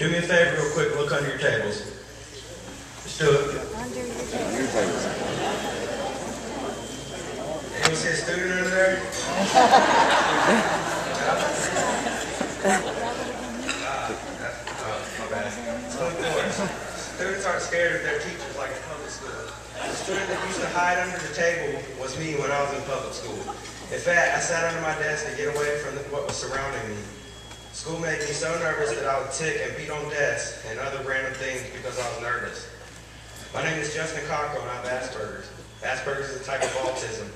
Do me a favor real quick, look under your tables. Just do it. Under your tables. Anyone see a student under there? My bad. Students aren't scared of their teachers like in public school. The student that used to hide under the table was me when I was in public school. In fact, I sat under my desk to get away from what was surrounding me. School made me so nervous that I would tick and beat on desks and other random things because I was nervous. My name is Justin Cockrell and I have Asperger's. Asperger's is a type of autism.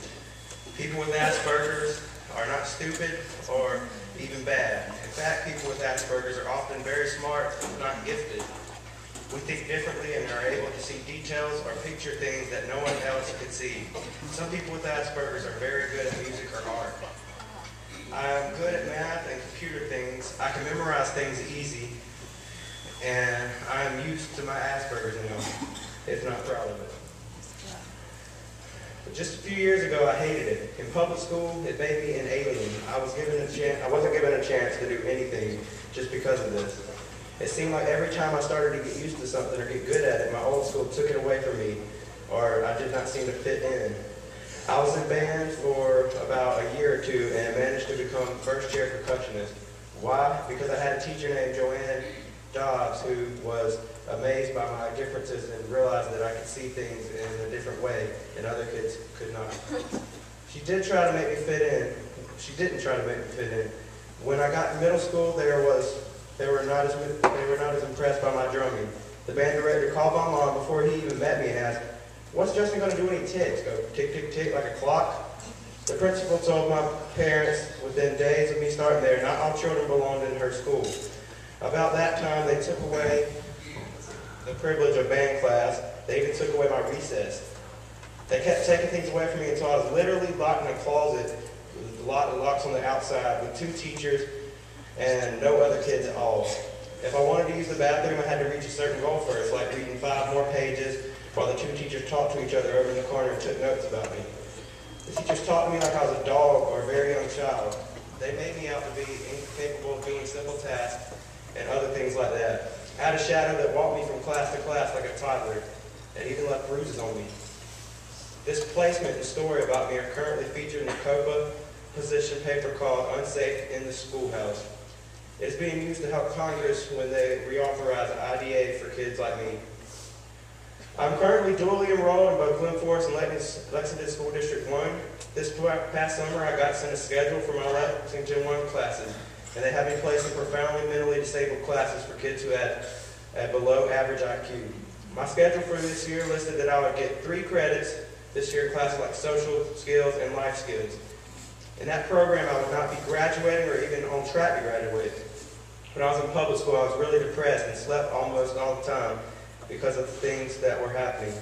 People with Asperger's are not stupid or even bad. In fact, people with Asperger's are often very smart, not gifted. We think differently and are able to see details or picture things that no one else could see. Some people with Asperger's are very good at music or art. I am good at math and computer things. I can memorize things easy, and I am used to my Asperger's now, if not proud of it. But just a few years ago, I hated it. In public school, it made me an alien. I wasn't given a chance to do anything just because of this. It seemed like every time I started to get used to something or get good at it, my old school took it away from me, or I did not seem to fit in. I was in band for about a year or two and managed to become first chair percussionist. Why? Because I had a teacher named Joanne Dobbs who was amazed by my differences and realized that I could see things in a different way and other kids could not. She did try to make me fit in. She didn't try to make me fit in. When I got to middle school, they were not as impressed by my drumming. The band director called my mom before he even met me and asked, "What's Justin going to do when he ticks? Go tick, tick, tick like a clock?" The principal told my parents within days of me starting there, not all children belonged in her school. About that time, they took away the privilege of band class. They even took away my recess. They kept taking things away from me until I was literally locked in a closet with locks on the outside with 2 teachers and no other kids at all. If I wanted to use the bathroom, I had to reach a certain goal first, like reading 5 more pages while the 2 teachers talked to each other over in the corner and took notes about me. The teachers talked to me like I was a dog or a very young child. They made me out to be incapable of doing simple tasks and other things like that. I had a shadow that walked me from class to class like a toddler and even left bruises on me. This placement and story about me are currently featured in the COPA position paper called Unsafe in the Schoolhouse. It's being used to help Congress when they reauthorize IDA for kids like me. I'm currently dually enrolled in both Glenforest and Lexington School District 1. This past summer, I got sent a schedule for my Lexington 1 classes, and they had me placed in profoundly mentally disabled classes for kids who had a below average IQ. My schedule for this year listed that I would get 3 credits this year in classes like social skills and life skills. In that program, I would not be graduating or even on track to graduate. When I was in public school, I was really depressed and slept almost all the time because of the things that were happening.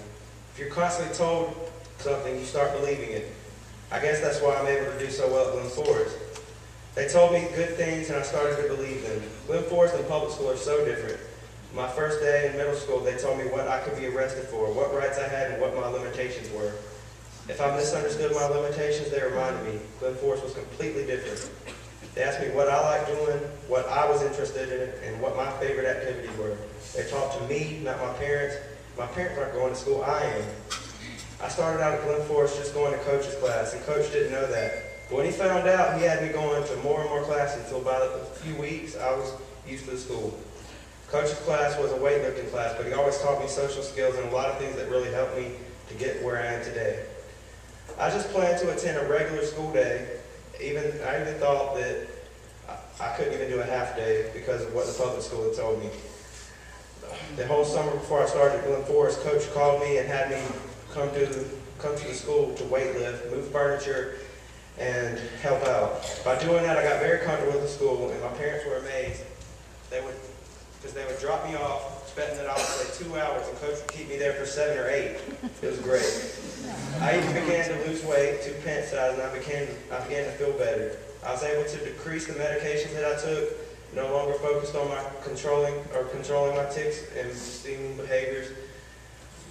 If you're constantly told something, you start believing it. I guess that's why I'm able to do so well at Glenforest. They told me good things and I started to believe them. Glenforest and public school are so different. My first day in middle school, they told me what I could be arrested for, what rights I had, and what my limitations were. If I misunderstood my limitations, they reminded me. Glenforest was completely different. They asked me what I liked doing, what I was interested in, and what my favorite activities were. They talked to me, not my parents. My parents aren't going to school, I am. I started out at Glenforest just going to Coach's class, and Coach didn't know that. But when he found out, he had me going to more and more classes until about a few weeks, I was used to the school. Coach's class was a weightlifting class, but he always taught me social skills and a lot of things that really helped me to get where I am today. I just planned to attend a regular school day. I even thought that I couldn't even do a half day because of what the public school had told me. The whole summer before I started at Glenforest, Coach called me and had me come to the school to weightlift, move furniture, and help out. By doing that, I got very comfortable with the school, and my parents were amazed. Because they would drop me off, expecting that I would stay 2 hours, and Coach would keep me there for 7 or 8. It was great. I even began to lose weight, 2 pant size, and I began to feel better. I was able to decrease the medications that I took, no longer focused on controlling my tics and stealing behaviors.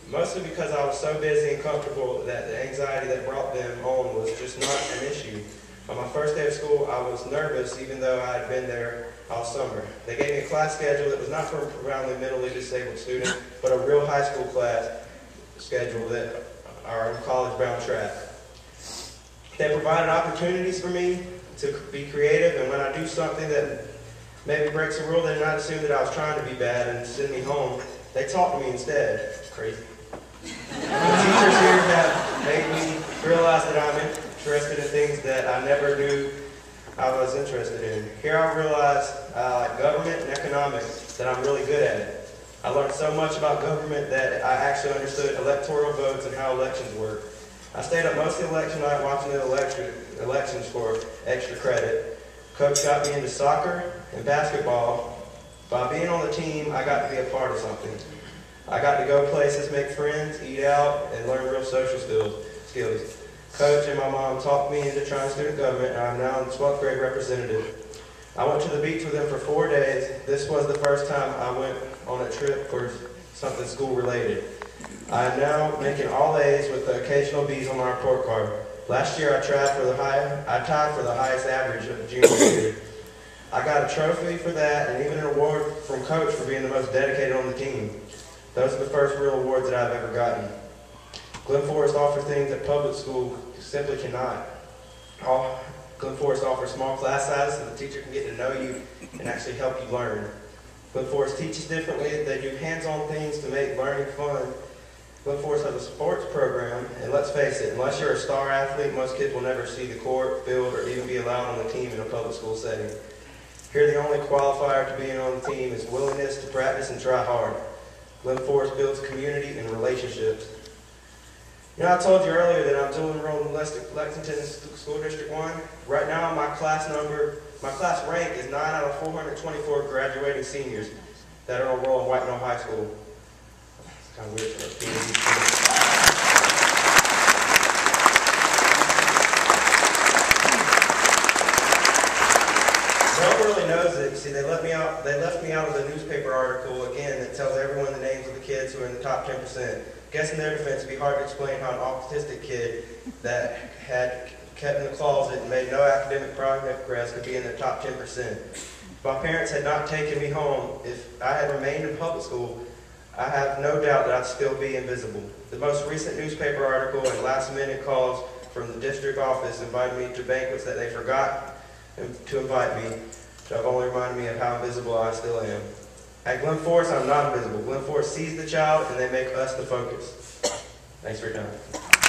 Mostly because I was so busy and comfortable that the anxiety that brought them on was just not an issue. On my first day of school, I was nervous, even though I had been there all summer. They gave me a class schedule that was not for a profoundly mentally disabled student, but a real high school class schedule that are on college-bound track. They provided opportunities for me to be creative, and when I do something that maybe breaks the rule, they did not assume that I was trying to be bad and send me home. They talked to me instead. It's crazy. The teachers here have made me realize that I'm interested in things that I never knew I was interested in. Here I realized I like government and economics, that I'm really good at it. I learned so much about government that I actually understood electoral votes and how elections work. I stayed up most of the election night watching the elections for extra credit. Coach got me into soccer and basketball. By being on the team, I got to be a part of something. I got to go places, make friends, eat out, and learn real social skills. Coach and my mom talked me into trying student government, and I'm now the 12th grade representative. I went to the beach with them for 4 days. This was the first time I went on a trip for something school related. I am now making all A's with the occasional B's on my report card. Last year I tied for the highest average of the junior year. I got a trophy for that and even an award from Coach for being the most dedicated on the team. Those are the first real awards that I've ever gotten. Glenforest offers things that public school simply cannot. Glenforest offers small class sizes so the teacher can get to know you and actually help you learn. Glenforest teaches differently. They do hands-on things to make learning fun. Glenforest has a sports program, and let's face it, unless you're a star athlete, most kids will never see the court, field, or even be allowed on the team in a public school setting. Here, the only qualifier to being on the team is willingness to practice and try hard. Glenforest builds community and relationships. You know, I told you earlier that I'm dual enrolled in Lexington School District 1. Right now, my class rank is 9 out of 424 graduating seniors that are enrolled in White Mill High School. It's kind of weird for a PhD student. No one really knows it. You see, they left me out of the newspaper article again that tells everyone the names of the kids who are in the top 10%. Guess in their defense, it'd be hard to explain how an autistic kid that had kept in the closet and made no academic progress could be in the top 10%. If my parents had not taken me home, if I had remained in public school, I have no doubt that I'd still be invisible. The most recent newspaper article and last-minute calls from the district office invited me to banquets that they forgot to invite me, so have only reminded me of how invisible I still am. At Glenforest, I'm not invisible. Glenforest sees the child, and they make us the focus. Thanks for your time.